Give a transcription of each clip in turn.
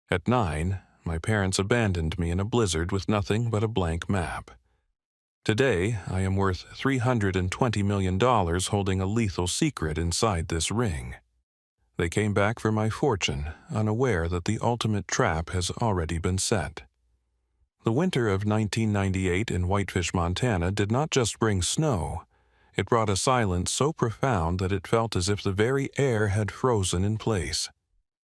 At 9, my parents abandoned me in a blizzard with nothing but a blank map. Today, I am worth $320 million holding a lethal secret inside this ring. They came back for my fortune, unaware that the ultimate trap has already been set. The winter of 1998 in Whitefish, Montana did not just bring snow. It brought a silence so profound that it felt as if the very air had frozen in place.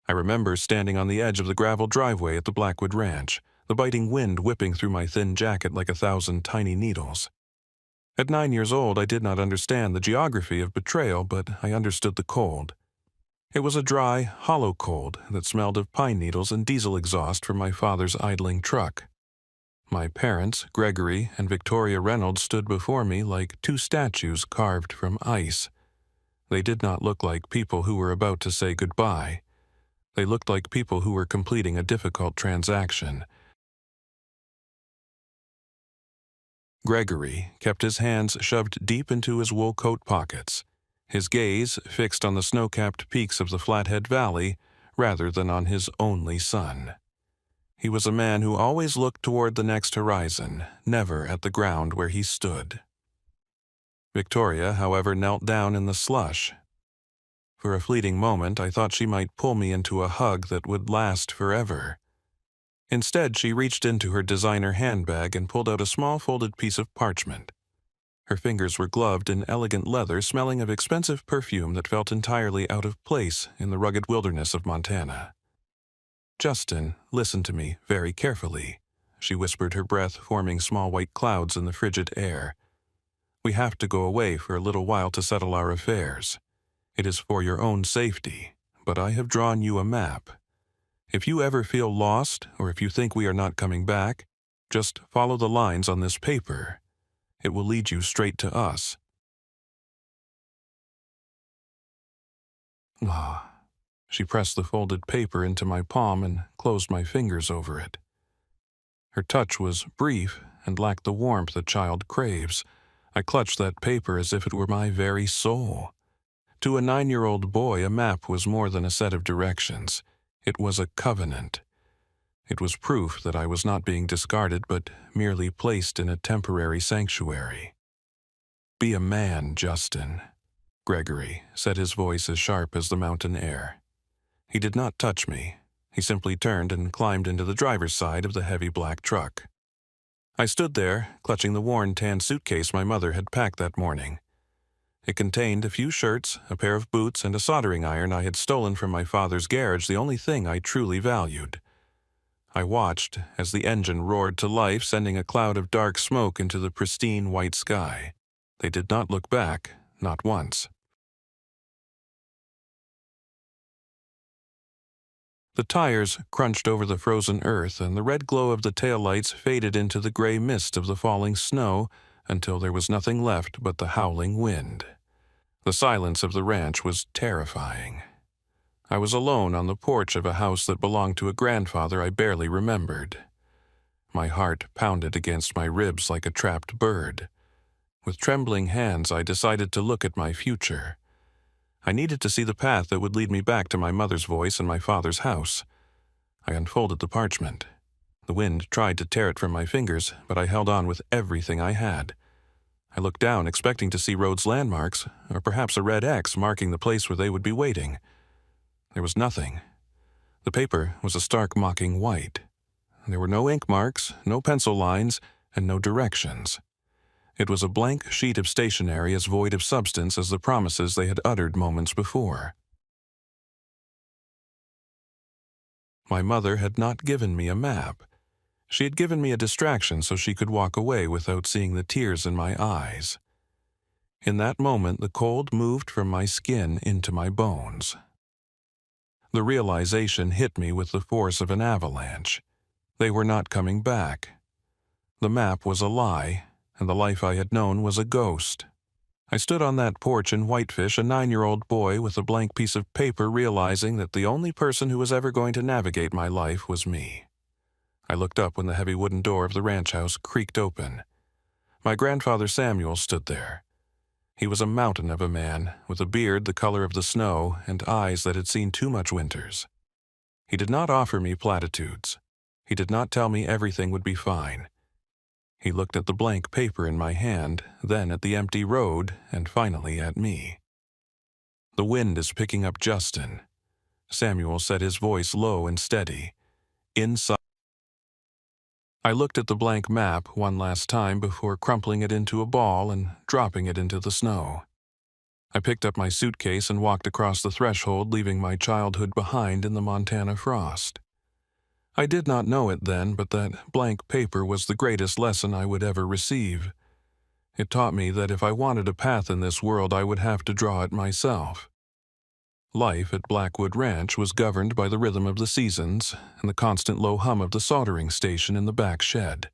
I remember standing on the edge of the gravel driveway at the Blackwood Ranch, the biting wind whipping through my thin jacket like 1,000 tiny needles. At 9 years old, I did not understand the geography of betrayal, but I understood the cold. It was a dry, hollow cold that smelled of pine needles and diesel exhaust from my father's idling truck. My parents, Gregory and Victoria Reynolds, stood before me like two statues carved from ice. They did not look like people who were about to say goodbye. They looked like people who were completing a difficult transaction. Gregory kept his hands shoved deep into his wool coat pockets, his gaze fixed on the snow-capped peaks of the Flathead Valley rather than on his only son. He was a man who always looked toward the next horizon, never at the ground where he stood. Victoria, however, knelt down in the slush. For a fleeting moment, I thought she might pull me into a hug that would last forever. Instead, she reached into her designer handbag and pulled out a small folded piece of parchment. Her fingers were gloved in elegant leather, smelling of expensive perfume that felt entirely out of place in the rugged wilderness of Montana. "Justin, listen to me very carefully," she whispered, her breath forming small white clouds in the frigid air. "We have to go away for a little while to settle our affairs. It is for your own safety, but I have drawn you a map. If you ever feel lost, or if you think we are not coming back, just follow the lines on this paper. It will lead you straight to us." Ah. She pressed the folded paper into my palm and closed my fingers over it. Her touch was brief and lacked the warmth a child craves. I clutched that paper as if it were my very soul. To a 9-year-old boy, a map was more than a set of directions. It was a covenant. It was proof that I was not being discarded, but merely placed in a temporary sanctuary. "Be a man, Justin," Gregory said, his voice as sharp as the mountain air. He did not touch me. He simply turned and climbed into the driver's side of the heavy black truck. I stood there, clutching the worn tan suitcase my mother had packed that morning. It contained a few shirts, a pair of boots, and a soldering iron I had stolen from my father's garage, the only thing I truly valued. I watched as the engine roared to life, sending a cloud of dark smoke into the pristine white sky. They did not look back, not once. The tires crunched over the frozen earth, and the red glow of the taillights faded into the gray mist of the falling snow until there was nothing left but the howling wind. The silence of the ranch was terrifying. I was alone on the porch of a house that belonged to a grandfather I barely remembered. My heart pounded against my ribs like a trapped bird. With trembling hands, I decided to look at my future. I needed to see the path that would lead me back to my mother's voice and my father's house. I unfolded the parchment. The wind tried to tear it from my fingers, but I held on with everything I had. I looked down, expecting to see roads landmarks, or perhaps a red X marking the place where they would be waiting. There was nothing. The paper was a stark mocking white. There were no ink marks, no pencil lines, and no directions. It was a blank sheet of stationery as void of substance as the promises they had uttered moments before. My mother had not given me a map. She had given me a distraction so she could walk away without seeing the tears in my eyes. In that moment, the cold moved from my skin into my bones. The realization hit me with the force of an avalanche. They were not coming back. The map was a lie, and the life I had known was a ghost. I stood on that porch in Whitefish, a 9-year-old boy with a blank piece of paper, realizing that the only person who was ever going to navigate my life was me. I looked up when the heavy wooden door of the ranch house creaked open. My grandfather Samuel stood there. He was a mountain of a man, with a beard the color of the snow and eyes that had seen too much winters. He did not offer me platitudes. He did not tell me everything would be fine. He looked at the blank paper in my hand, then at the empty road, and finally at me. "The wind is picking up, Justin." Samuel said, his voice low and steady. "Inside." I looked at the blank map one last time before crumpling it into a ball and dropping it into the snow. I picked up my suitcase and walked across the threshold, leaving my childhood behind in the Montana frost. I did not know it then, but that blank paper was the greatest lesson I would ever receive. It taught me that if I wanted a path in this world, I would have to draw it myself. Life at Blackwood Ranch was governed by the rhythm of the seasons and the constant low hum of the soldering station in the back shed.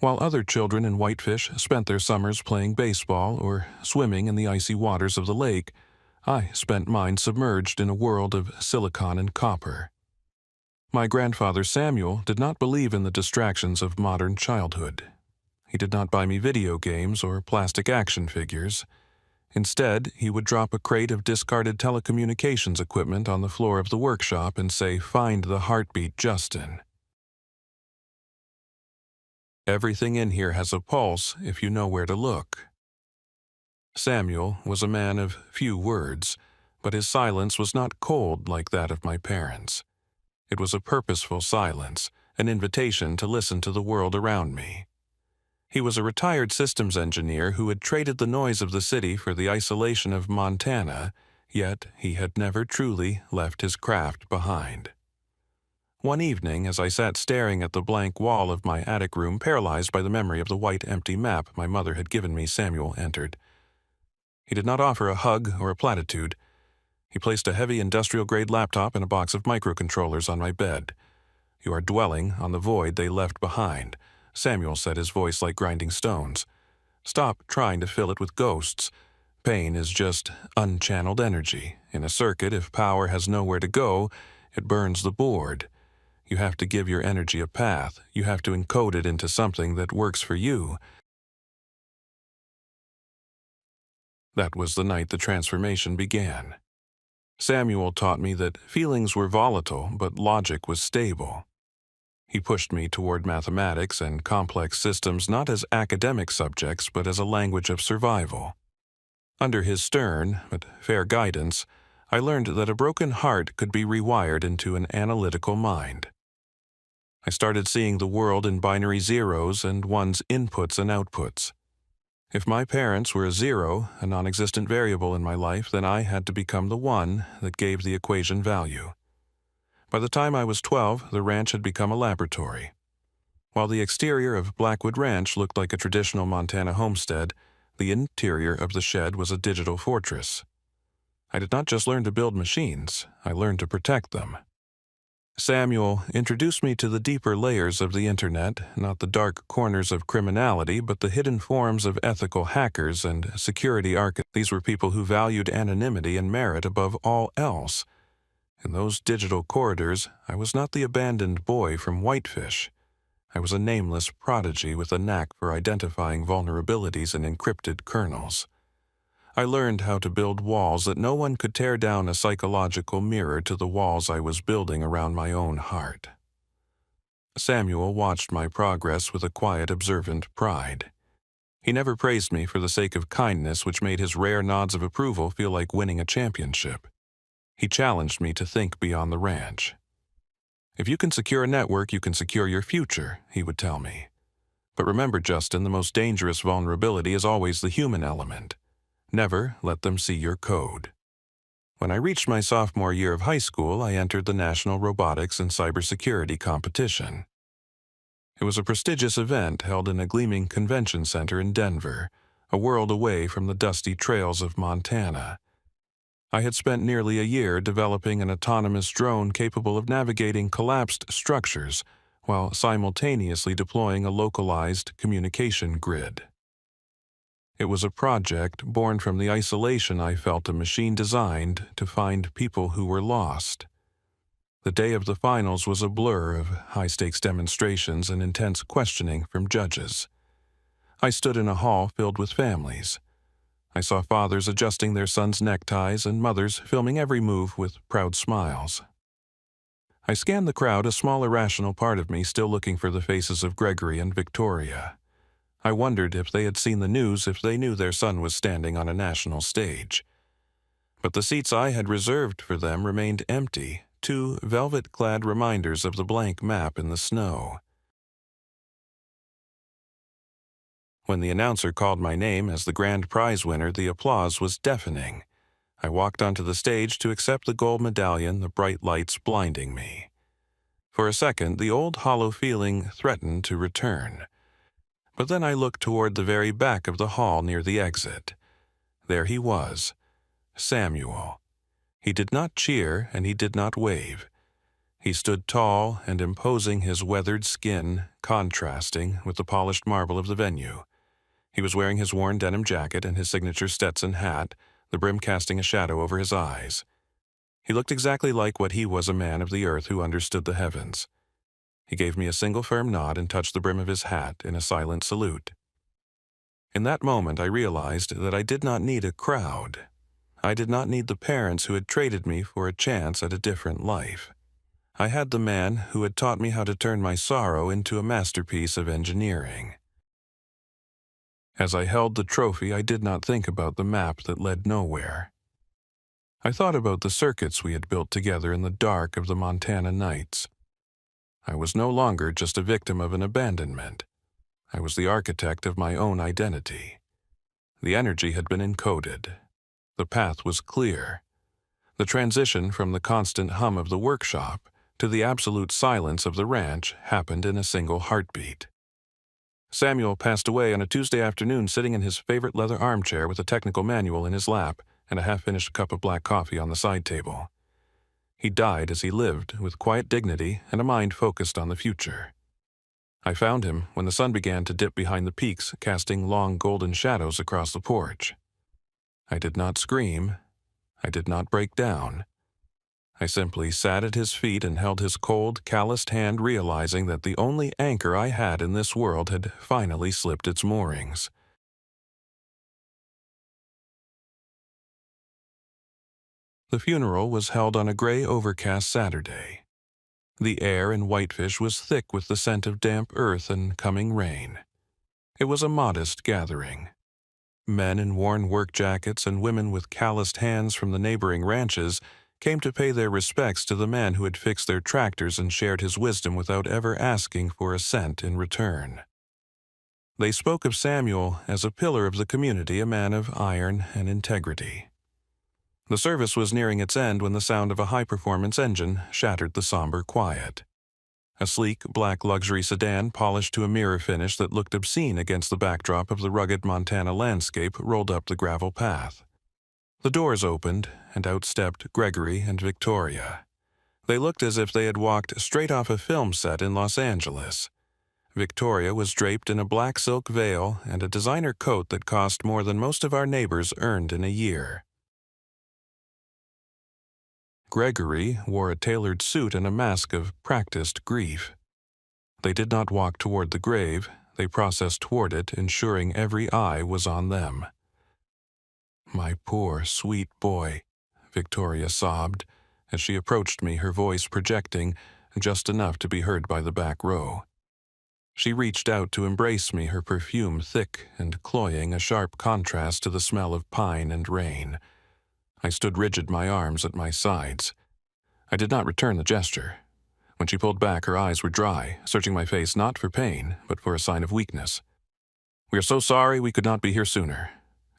While other children in Whitefish spent their summers playing baseball or swimming in the icy waters of the lake, I spent mine submerged in a world of silicon and copper. My grandfather Samuel did not believe in the distractions of modern childhood. He did not buy me video games or plastic action figures. Instead, he would drop a crate of discarded telecommunications equipment on the floor of the workshop and say, "Find the heartbeat, Justin. Everything in here has a pulse if you know where to look." Samuel was a man of few words, but his silence was not cold like that of my parents. It was a purposeful silence, an invitation to listen to the world around me. He was a retired systems engineer who had traded the noise of the city for the isolation of Montana, yet he had never truly left his craft behind. One evening, as I sat staring at the blank wall of my attic room, paralyzed by the memory of the white, empty map my mother had given me, Samuel entered. He did not offer a hug or a platitude. He placed a heavy industrial-grade laptop and a box of microcontrollers on my bed. "You are dwelling on the void they left behind," Samuel said, his voice like grinding stones. "Stop trying to fill it with ghosts. Pain is just unchanneled energy. In a circuit, if power has nowhere to go, it burns the board. You have to give your energy a path. You have to encode it into something that works for you." That was the night the transformation began. Samuel taught me that feelings were volatile, but logic was stable. He pushed me toward mathematics and complex systems not as academic subjects, but as a language of survival. Under his stern but fair guidance, I learned that a broken heart could be rewired into an analytical mind. I started seeing the world in binary zeros and ones inputs and outputs. If my parents were a zero, a non-existent variable in my life, then I had to become the one that gave the equation value. By the time I was 12, the ranch had become a laboratory. While the exterior of Blackwood Ranch looked like a traditional Montana homestead, the interior of the shed was a digital fortress. I did not just learn to build machines, I learned to protect them. Samuel introduced me to the deeper layers of the internet, not the dark corners of criminality, but the hidden forms of ethical hackers and security architects. These were people who valued anonymity and merit above all else. In those digital corridors, I was not the abandoned boy from Whitefish. I was a nameless prodigy with a knack for identifying vulnerabilities in encrypted kernels. I learned how to build walls that no one could tear down, a psychological mirror to the walls I was building around my own heart. Samuel watched my progress with a quiet, observant pride. He never praised me for the sake of kindness, which made his rare nods of approval feel like winning a championship. He challenged me to think beyond the ranch. "If you can secure a network, you can secure your future," he would tell me. "But remember, Justin, the most dangerous vulnerability is always the human element. Never let them see your code." When I reached my sophomore year of high school, I entered the National Robotics and Cybersecurity Competition. It was a prestigious event held in a gleaming convention center in Denver, a world away from the dusty trails of Montana. I had spent nearly a year developing an autonomous drone capable of navigating collapsed structures while simultaneously deploying a localized communication grid. It was a project born from the isolation I felt a machine designed to find people who were lost. The day of the finals was a blur of high-stakes demonstrations and intense questioning from judges. I stood in a hall filled with families. I saw fathers adjusting their sons' neckties and mothers filming every move with proud smiles. I scanned the crowd, a small irrational part of me still looking for the faces of Gregory and Victoria. I wondered if they had seen the news, if they knew their son was standing on a national stage. But the seats I had reserved for them remained empty, two velvet-clad reminders of the blank map in the snow. When the announcer called my name as the grand prize winner, the applause was deafening. I walked onto the stage to accept the gold medallion, the bright lights blinding me. For a second, the old hollow feeling threatened to return. But then I looked toward the very back of the hall near the exit. There he was, Samuel. He did not cheer and he did not wave. He stood tall and imposing, his weathered skin contrasting with the polished marble of the venue. He was wearing his worn denim jacket and his signature Stetson hat, the brim casting a shadow over his eyes. He looked exactly like what he was, a man of the earth who understood the heavens. He gave me a single firm nod and touched the brim of his hat in a silent salute. In that moment I realized that I did not need a crowd. I did not need the parents who had traded me for a chance at a different life. I had the man who had taught me how to turn my sorrow into a masterpiece of engineering. As I held the trophy, I did not think about the map that led nowhere. I thought about the circuits we had built together in the dark of the Montana nights. I was no longer just a victim of an abandonment. I was the architect of my own identity. The energy had been encoded. The path was clear. The transition from the constant hum of the workshop to the absolute silence of the ranch happened in a single heartbeat. Samuel passed away on a Tuesday afternoon, sitting in his favorite leather armchair with a technical manual in his lap and a half-finished cup of black coffee on the side table. He died as he lived, with quiet dignity and a mind focused on the future. I found him when the sun began to dip behind the peaks, casting long golden shadows across the porch. I did not scream. I did not break down. I simply sat at his feet and held his cold, calloused hand, realizing that the only anchor I had in this world had finally slipped its moorings. The funeral was held on a gray, overcast Saturday. The air in Whitefish was thick with the scent of damp earth and coming rain. It was a modest gathering. Men in worn work jackets and women with calloused hands from the neighboring ranches came to pay their respects to the man who had fixed their tractors and shared his wisdom without ever asking for a cent in return. They spoke of Samuel as a pillar of the community, a man of iron and integrity. The service was nearing its end when the sound of a high-performance engine shattered the somber quiet. A sleek, black luxury sedan, polished to a mirror finish that looked obscene against the backdrop of the rugged Montana landscape, rolled up the gravel path. The doors opened, and out stepped Gregory and Victoria. They looked as if they had walked straight off a film set in Los Angeles. Victoria was draped in a black silk veil and a designer coat that cost more than most of our neighbors earned in a year. Gregory wore a tailored suit and a mask of practiced grief. They did not walk toward the grave, they processed toward it, ensuring every eye was on them. "My poor, sweet boy," Victoria sobbed, as she approached me, her voice projecting just enough to be heard by the back row. She reached out to embrace me, her perfume thick and cloying, a sharp contrast to the smell of pine and rain. I stood rigid, my arms at my sides. I did not return the gesture. When she pulled back, her eyes were dry, searching my face not for pain, but for a sign of weakness. "We are so sorry we could not be here sooner,"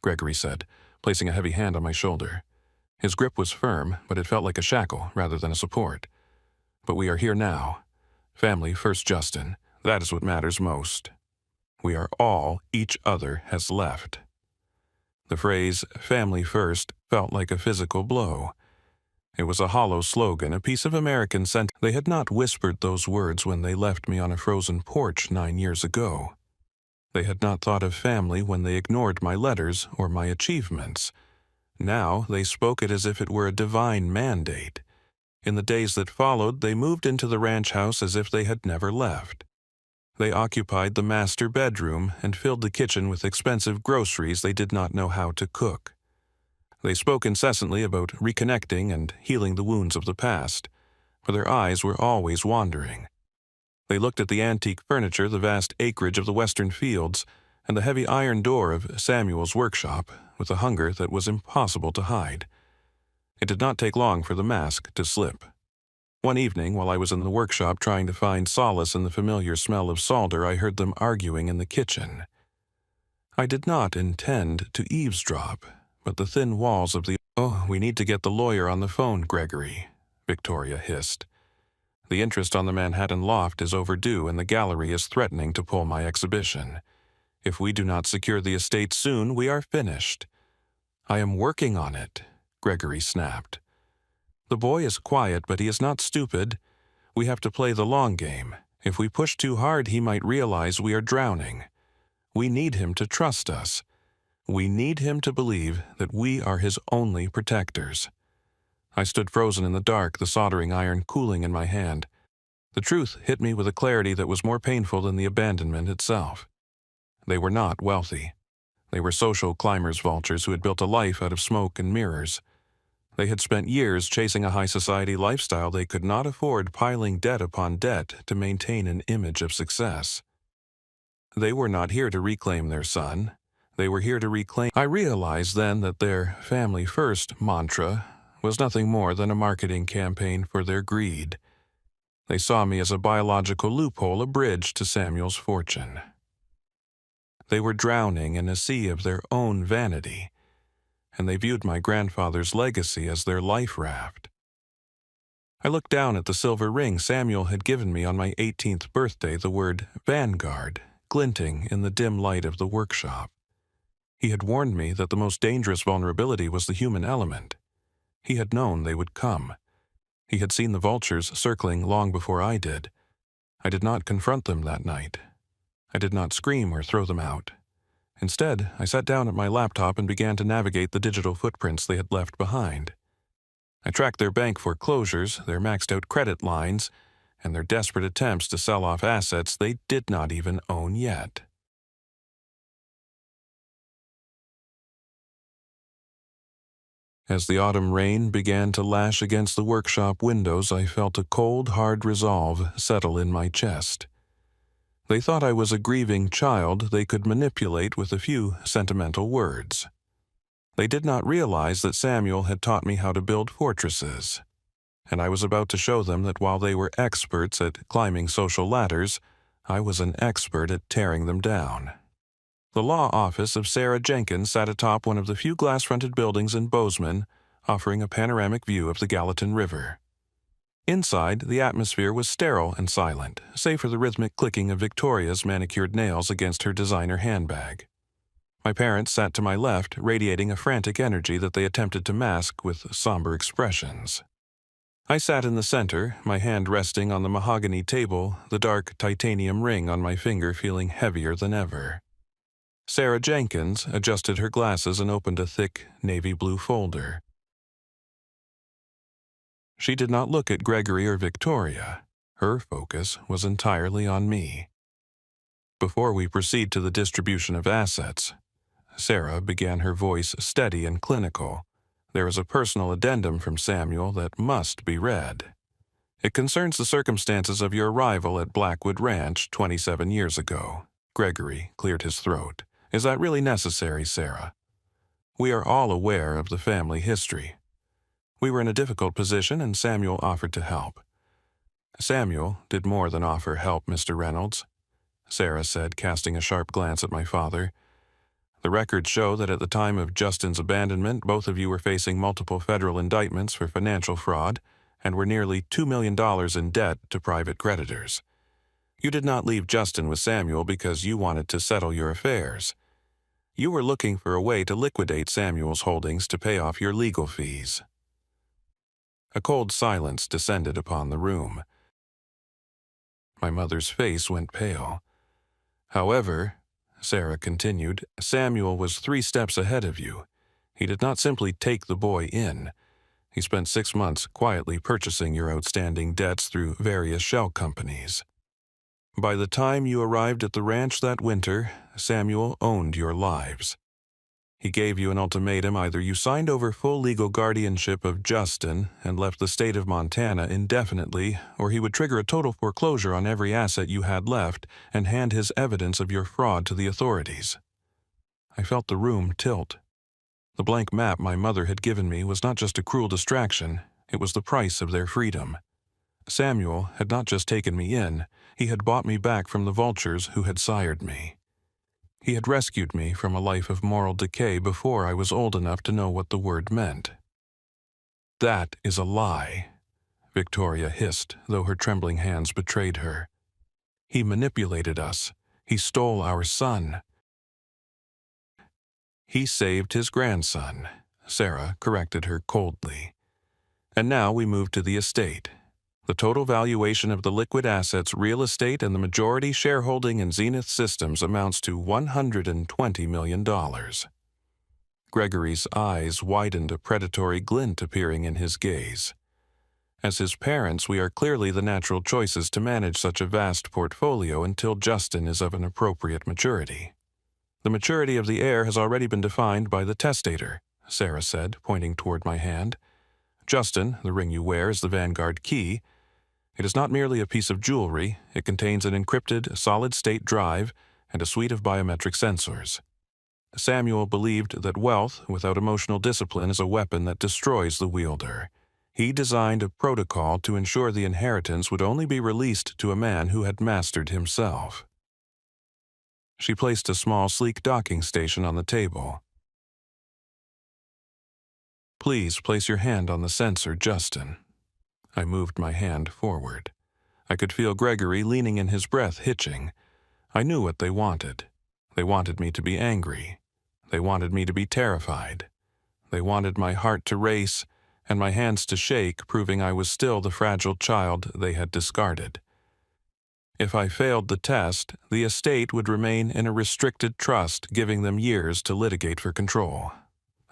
Gregory said, placing a heavy hand on my shoulder. His grip was firm, but it felt like a shackle rather than a support. "But we are here now. Family first, Justin. That is what matters most. We are all each other has left." The phrase, "family first," felt like a physical blow. It was a hollow slogan, a piece of American sentiment. They had not whispered those words when they left me on a frozen porch 9 years ago. They had not thought of family when they ignored my letters or my achievements. Now they spoke it as if it were a divine mandate. In the days that followed, they moved into the ranch house as if they had never left. They occupied the master bedroom and filled the kitchen with expensive groceries they did not know how to cook. They spoke incessantly about reconnecting and healing the wounds of the past, for their eyes were always wandering. They looked at the antique furniture, the vast acreage of the western fields, and the heavy iron door of Samuel's workshop with a hunger that was impossible to hide. It did not take long for the mask to slip. One evening, while I was in the workshop trying to find solace in the familiar smell of solder, I heard them arguing in the kitchen. I did not intend to eavesdrop, but the thin walls of the— "Oh, we need to get the lawyer on the phone, Gregory," Victoria hissed. "The interest on the Manhattan loft is overdue and the gallery is threatening to pull my exhibition. If we do not secure the estate soon, we are finished." "I am working on it," Gregory snapped. "The boy is quiet, but he is not stupid. We have to play the long game. If we push too hard, he might realize we are drowning. We need him to trust us. We need him to believe that we are his only protectors." I stood frozen in the dark, the soldering iron cooling in my hand. The truth hit me with a clarity that was more painful than the abandonment itself. They were not wealthy. They were social climbers vultures who had built a life out of smoke and mirrors. They had spent years chasing a high society lifestyle they could not afford, piling debt upon debt to maintain an image of success. They were not here to reclaim their son. They were here to reclaim— I realized then that their family first mantra was nothing more than a marketing campaign for their greed. They saw me as a biological loophole, a bridge to Samuel's fortune. They were drowning in a sea of their own vanity, and they viewed my grandfather's legacy as their life raft. I looked down at the silver ring Samuel had given me on my 18th birthday, the word Vanguard glinting in the dim light of the workshop. He had warned me that the most dangerous vulnerability was the human element. He had known they would come. He had seen the vultures circling long before I did. I did not confront them that night. I did not scream or throw them out. Instead, I sat down at my laptop and began to navigate the digital footprints they had left behind. I tracked their bank foreclosures, their maxed-out credit lines, and their desperate attempts to sell off assets they did not even own yet. As the autumn rain began to lash against the workshop windows, I felt a cold, hard resolve settle in my chest. They thought I was a grieving child they could manipulate with a few sentimental words. They did not realize that Samuel had taught me how to build fortresses, and I was about to show them that while they were experts at climbing social ladders, I was an expert at tearing them down. The law office of Sarah Jenkins sat atop one of the few glass-fronted buildings in Bozeman, offering a panoramic view of the Gallatin River. Inside, the atmosphere was sterile and silent, save for the rhythmic clicking of Victoria's manicured nails against her designer handbag. My parents sat to my left, radiating a frantic energy that they attempted to mask with somber expressions. I sat in the center, my hand resting on the mahogany table, the dark titanium ring on my finger feeling heavier than ever. Sarah Jenkins adjusted her glasses and opened a thick, navy blue folder. She did not look at Gregory or Victoria. Her focus was entirely on me. Before we proceed to the distribution of assets, Sarah began, her voice steady and clinical. There is a personal addendum from Samuel that must be read. It concerns the circumstances of your arrival at Blackwood Ranch 27 years ago. Gregory cleared his throat. Is that really necessary, Sarah? We are all aware of the family history. We were in a difficult position, and Samuel offered to help. Samuel did more than offer help, Mr. Reynolds, Sarah said, casting a sharp glance at my father. The records show that at the time of Justin's abandonment, both of you were facing multiple federal indictments for financial fraud and were nearly $2 million in debt to private creditors. You did not leave Justin with Samuel because you wanted to settle your affairs. You were looking for a way to liquidate Samuel's holdings to pay off your legal fees. A cold silence descended upon the room. My mother's face went pale. However, Sarah continued, Samuel was 3 steps ahead of you. He did not simply take the boy in. He spent 6 months quietly purchasing your outstanding debts through various shell companies. By the time you arrived at the ranch that winter, Samuel owned your lives. He gave you an ultimatum: either you signed over full legal guardianship of Justin and left the state of Montana indefinitely, or he would trigger a total foreclosure on every asset you had left and hand his evidence of your fraud to the authorities. I felt the room tilt. The blank map my mother had given me was not just a cruel distraction, it was the price of their freedom. Samuel had not just taken me in, he had bought me back from the vultures who had sired me. He had rescued me from a life of moral decay before I was old enough to know what the word meant. "That is a lie," Victoria hissed, though her trembling hands betrayed her. "He manipulated us. He stole our son." "He saved his grandson," Sarah corrected her coldly. "And now we move to the estate. The total valuation of the liquid assets, real estate, and the majority shareholding in Zenith Systems amounts to $120 million. Gregory's eyes widened, a predatory glint appearing in his gaze. As his parents, we are clearly the natural choices to manage such a vast portfolio until Justin is of an appropriate maturity. The maturity of the heir has already been defined by the testator, Sarah said, pointing toward my hand. Justin, the ring you wear, is the Vanguard key. It is not merely a piece of jewelry, it contains an encrypted, solid-state drive and a suite of biometric sensors. Samuel believed that wealth without emotional discipline is a weapon that destroys the wielder. He designed a protocol to ensure the inheritance would only be released to a man who had mastered himself. She placed a small, sleek docking station on the table. "Please place your hand on the sensor, Justin." I moved my hand forward. I could feel Gregory leaning in, his breath hitching. I knew what they wanted. They wanted me to be angry. They wanted me to be terrified. They wanted my heart to race and my hands to shake, proving I was still the fragile child they had discarded. If I failed the test, the estate would remain in a restricted trust, giving them years to litigate for control.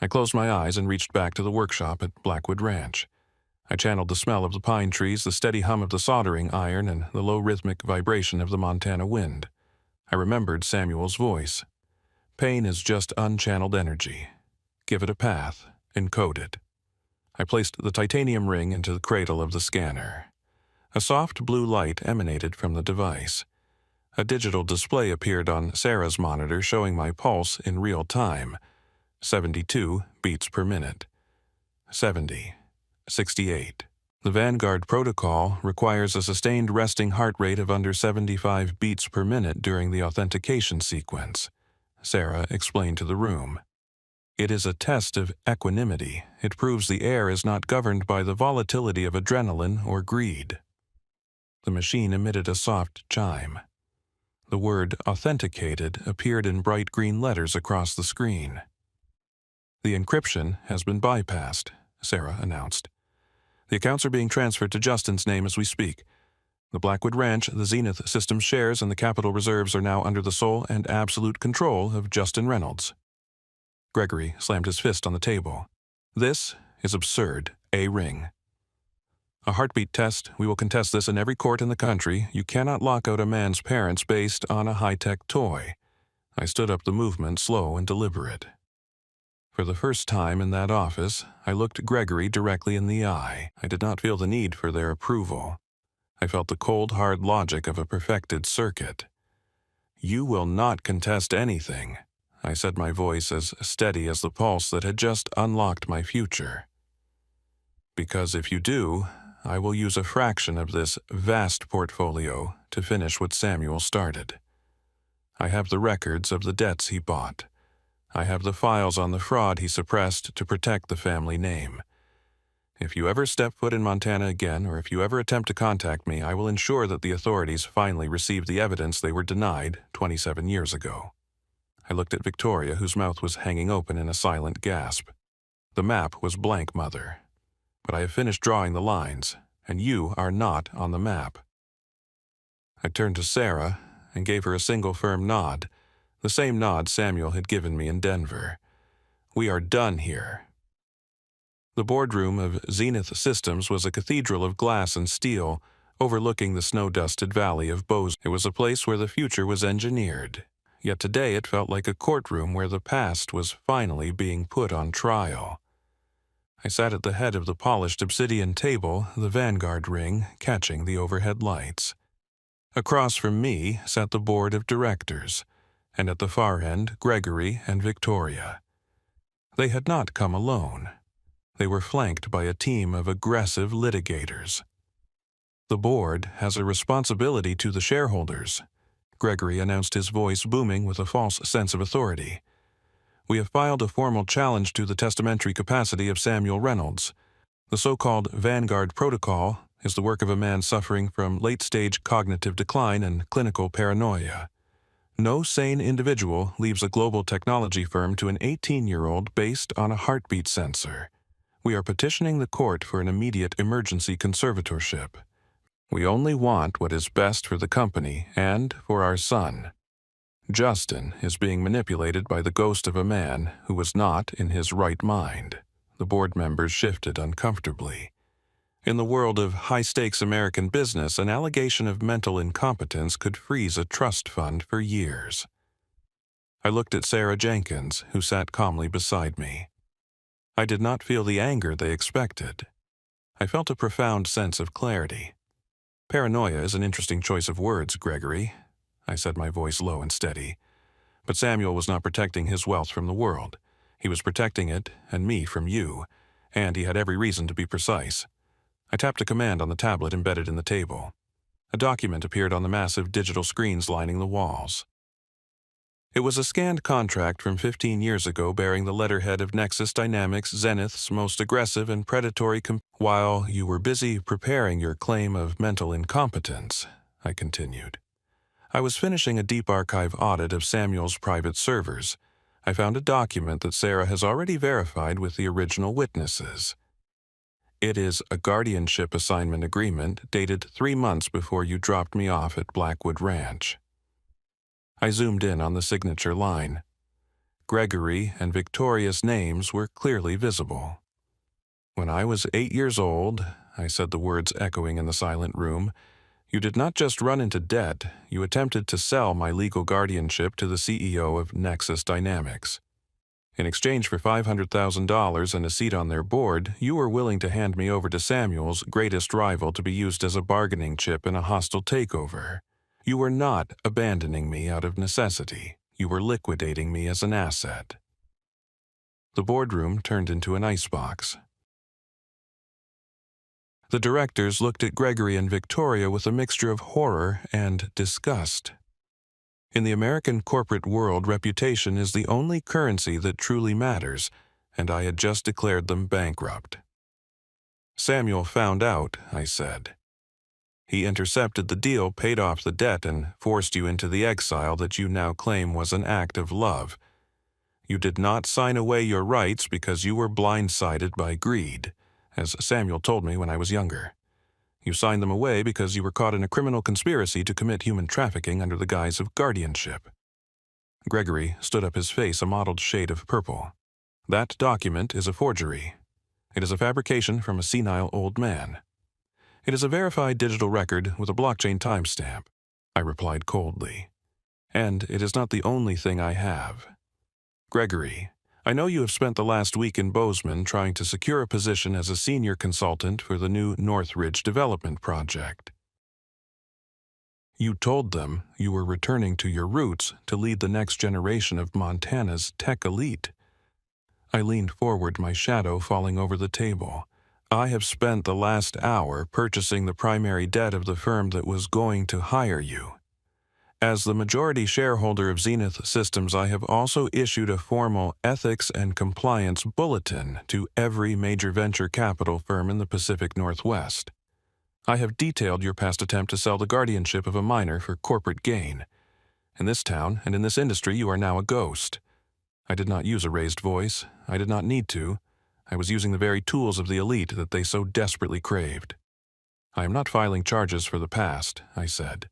I closed my eyes and reached back to the workshop at Blackwood Ranch. I channeled the smell of the pine trees, the steady hum of the soldering iron, and the low rhythmic vibration of the Montana wind. I remembered Samuel's voice. "Pain is just unchanneled energy. Give it a path, encode it." I placed the titanium ring into the cradle of the scanner. A soft blue light emanated from the device. A digital display appeared on Sarah's monitor showing my pulse in real time. 72 beats per minute. 70. 68. The Vanguard protocol requires a sustained resting heart rate of under 75 beats per minute during the authentication sequence, Sarah explained to the room. "It is a test of equanimity. It proves the heir is not governed by the volatility of adrenaline or greed." The machine emitted a soft chime. The word "authenticated" appeared in bright green letters across the screen. "The encryption has been bypassed," Sarah announced. "The accounts are being transferred to Justin's name as we speak. The Blackwood Ranch, the Zenith Systems shares, and the capital reserves are now under the sole and absolute control of Justin Reynolds." Gregory slammed his fist on the table. "This is absurd. A ring." "A heartbeat test. We will contest this in every court in the country. You cannot lock out a man's parents based on a high-tech toy." I stood up, the movement slow and deliberate. For the first time in that office, I looked Gregory directly in the eye. I did not feel the need for their approval. I felt the cold, hard logic of a perfected circuit. "You will not contest anything," I said, my voice as steady as the pulse that had just unlocked my future. "Because if you do, I will use a fraction of this vast portfolio to finish what Samuel started. I have the records of the debts he bought. I have the files on the fraud he suppressed to protect the family name. If you ever step foot in Montana again, or if you ever attempt to contact me, I will ensure that the authorities finally receive the evidence they were denied 27 years ago." I looked at Victoria, whose mouth was hanging open in a silent gasp. "The map was blank, Mother. But I have finished drawing the lines, and you are not on the map." I turned to Sarah and gave her a single firm nod, the same nod Samuel had given me in Denver. "We are done here." The boardroom of Zenith Systems was a cathedral of glass and steel, overlooking the snow-dusted valley of Bozeman. It was a place where the future was engineered. yet today it felt like a courtroom where the past was finally being put on trial. I sat at the head of the polished obsidian table, the vanguard ring catching the overhead lights. Across from me sat the board of directors, and at the far end, Gregory and Victoria. They had not come alone. They were flanked by a team of aggressive litigators. "The board has a responsibility to the shareholders," Gregory announced, his voice booming with a false sense of authority. "We have filed a formal challenge to the testamentary capacity of Samuel Reynolds. The so-called Vanguard Protocol is the work of a man suffering from late-stage cognitive decline and clinical paranoia. No sane individual leaves a global technology firm to an 18-year-old based on a heartbeat sensor. We are petitioning the court for an immediate emergency conservatorship. We only want what is best for the company and for our son. Justin is being manipulated by the ghost of a man who was not in his right mind." The board members shifted uncomfortably. In the world of high-stakes American business, an allegation of mental incompetence could freeze a trust fund for years. I looked at Sarah Jenkins, who sat calmly beside me. I did not feel the anger they expected. I felt a profound sense of clarity. "Paranoia is an interesting choice of words, Gregory," I said, my voice low and steady. "But Samuel was not protecting his wealth from the world. He was protecting it and me from you, and he had every reason to be precise." I tapped a command on the tablet embedded in the table. A document appeared on the massive digital screens lining the walls. It was a scanned contract from 15 years ago bearing the letterhead of Nexus Dynamics, Zenith's most aggressive and predatory "While you were busy preparing your claim of mental incompetence," I continued, "I was finishing a deep archive audit of Samuel's private servers. I found a document that Sarah has already verified with the original witnesses. It is a guardianship assignment agreement dated 3 months before you dropped me off at Blackwood Ranch." I zoomed in on the signature line. Gregory and Victoria's names were clearly visible. "When I was 8 years old," I said, the words echoing in the silent room, "you did not just run into debt, you attempted to sell my legal guardianship to the CEO of Nexus Dynamics. In exchange for $500,000 and a seat on their board, you were willing to hand me over to Samuel's greatest rival to be used as a bargaining chip in a hostile takeover. You were not abandoning me out of necessity. You were liquidating me as an asset." The boardroom turned into an icebox. The directors looked at Gregory and Victoria with a mixture of horror and disgust. In the American corporate world, reputation is the only currency that truly matters, and I had just declared them bankrupt. "Samuel found out," I said. "He intercepted the deal, paid off the debt, and forced you into the exile that you now claim was an act of love. You did not sign away your rights because you were blindsided by greed, as Samuel told me when I was younger. You signed them away because you were caught in a criminal conspiracy to commit human trafficking under the guise of guardianship." Gregory stood up, his face a mottled shade of purple. "That document is a forgery. It is a fabrication from a senile old man. It is a verified digital record with a blockchain timestamp," I replied coldly. "And it is not the only thing I have. Gregory, I know you have spent the last week in Bozeman trying to secure a position as a senior consultant for the new Northridge Development Project. You told them you were returning to your roots to lead the next generation of Montana's tech elite." I leaned forward, my shadow falling over the table. "I have spent the last hour purchasing the primary debt of the firm that was going to hire you. As the majority shareholder of Zenith Systems, I have also issued a formal ethics and compliance bulletin to every major venture capital firm in the Pacific Northwest. I have detailed your past attempt to sell the guardianship of a minor for corporate gain. In this town and in this industry, you are now a ghost." I did not use a raised voice. I did not need to. I was using the very tools of the elite that they so desperately craved. "I am not filing charges for the past," I said.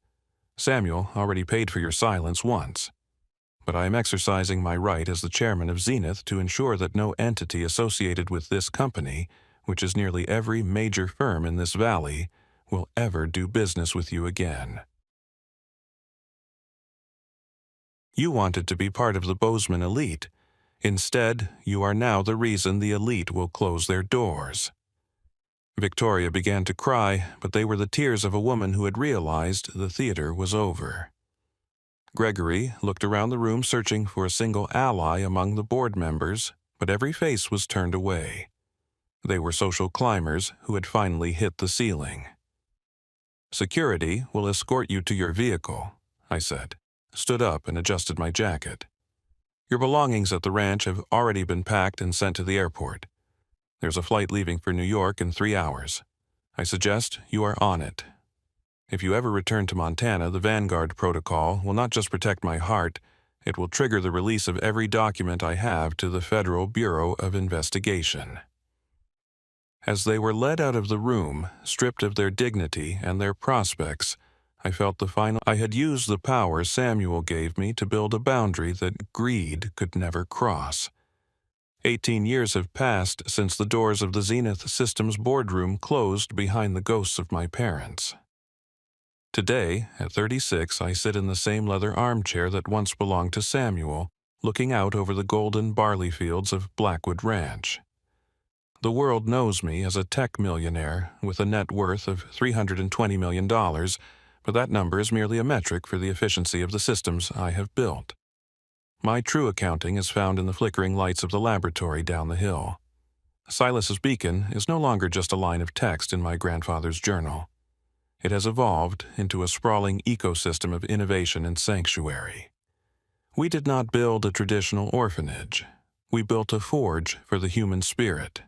"Samuel already paid for your silence once. But I am exercising my right as the chairman of Zenith to ensure that no entity associated with this company, which is nearly every major firm in this valley, will ever do business with you again." You wanted to be part of the Bozeman elite. Instead, you are now the reason the elite will close their doors." Victoria began to cry, but they were the tears of a woman who had realized the theater was over. Gregory looked around the room searching for a single ally among the board members, but every face was turned away. They were social climbers who had finally hit the ceiling. "Security will escort you to your vehicle," I said, stood up and adjusted my jacket. "Your belongings at the ranch have already been packed and sent to the airport. There's a flight leaving for New York in 3 hours. I suggest you are on it. If you ever return to Montana, the Vanguard Protocol will not just protect my heart, it will trigger the release of every document I have to the Federal Bureau of Investigation." As they were led out of the room, stripped of their dignity and their prospects, I felt I had used the power Samuel gave me to build a boundary that greed could never cross. 18 years have passed since the doors of the Zenith Systems boardroom closed behind the ghosts of my parents. Today, at 36, I sit in the same leather armchair that once belonged to Samuel, looking out over the golden barley fields of Blackwood Ranch. The world knows me as a tech millionaire with a net worth of $320 million, but that number is merely a metric for the efficiency of the systems I have built. My true accounting is found in the flickering lights of the laboratory down the hill. Silas's beacon is no longer just a line of text in my grandfather's journal. It has evolved into a sprawling ecosystem of innovation and sanctuary. We did not build a traditional orphanage. We built a forge for the human spirit.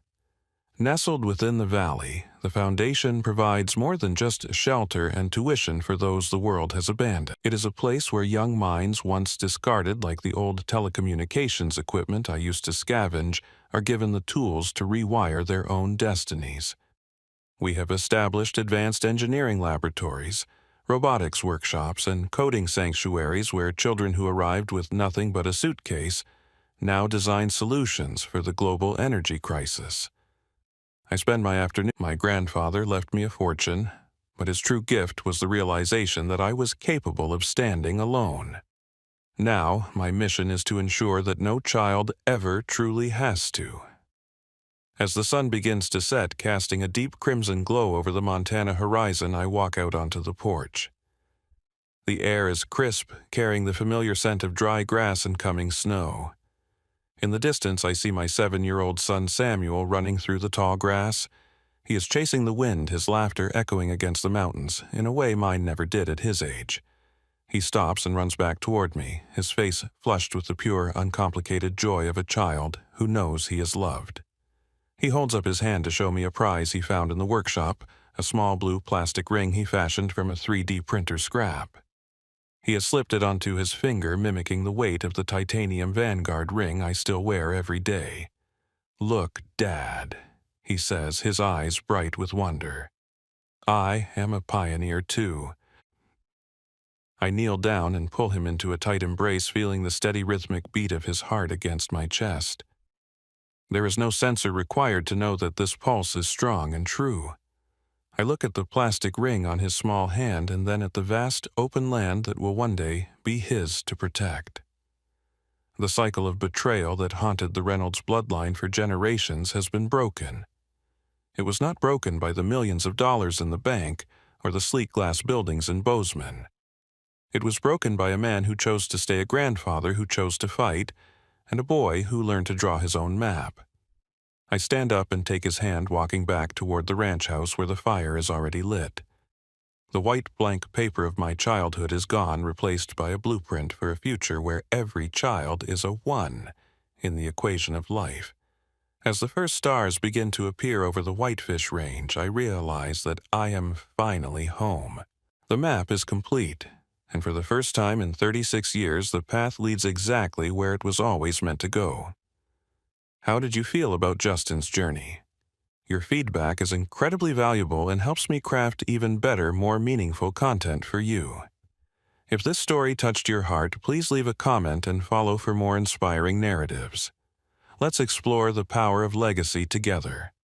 Nestled within the valley, the foundation provides more than just shelter and tuition for those the world has abandoned. It is a place where young minds once discarded like the old telecommunications equipment I used to scavenge are given the tools to rewire their own destinies. We have established advanced engineering laboratories, robotics workshops, and coding sanctuaries where children who arrived with nothing but a suitcase now design solutions for the global energy crisis. I spend my afternoon. My grandfather left me a fortune, but his true gift was the realization that I was capable of standing alone. Now, my mission is to ensure that no child ever truly has to. As the sun begins to set, casting a deep crimson glow over the Montana horizon, I walk out onto the porch. The air is crisp, carrying the familiar scent of dry grass and coming snow. In the distance, I see my 7-year-old son Samuel running through the tall grass. He is chasing the wind, his laughter echoing against the mountains, in a way mine never did at his age. He stops and runs back toward me, his face flushed with the pure, uncomplicated joy of a child who knows he is loved. He holds up his hand to show me a prize he found in the workshop, a small blue plastic ring he fashioned from a 3D printer scrap. He has slipped it onto his finger, mimicking the weight of the titanium Vanguard ring I still wear every day. "Look, Dad," he says, his eyes bright with wonder. "I am a pioneer too." I kneel down and pull him into a tight embrace, feeling the steady rhythmic beat of his heart against my chest. There is no sensor required to know that this pulse is strong and true. I look at the plastic ring on his small hand and then at the vast open land that will one day be his to protect. The cycle of betrayal that haunted the Reynolds bloodline for generations has been broken. It was not broken by the millions of dollars in the bank or the sleek glass buildings in Bozeman. It was broken by a man who chose to stay a grandfather who chose to fight, and a boy who learned to draw his own map. I stand up and take his hand, walking back toward the ranch house where the fire is already lit. The white blank paper of my childhood is gone, replaced by a blueprint for a future where every child is a 1 in the equation of life. As the first stars begin to appear over the Whitefish Range, I realize that I am finally home. The map is complete, and for the first time in 36 years, the path leads exactly where it was always meant to go. How did you feel about Justin's journey? Your feedback is incredibly valuable and helps me craft even better, more meaningful content for you. If this story touched your heart, please leave a comment and follow for more inspiring narratives. Let's explore the power of legacy together.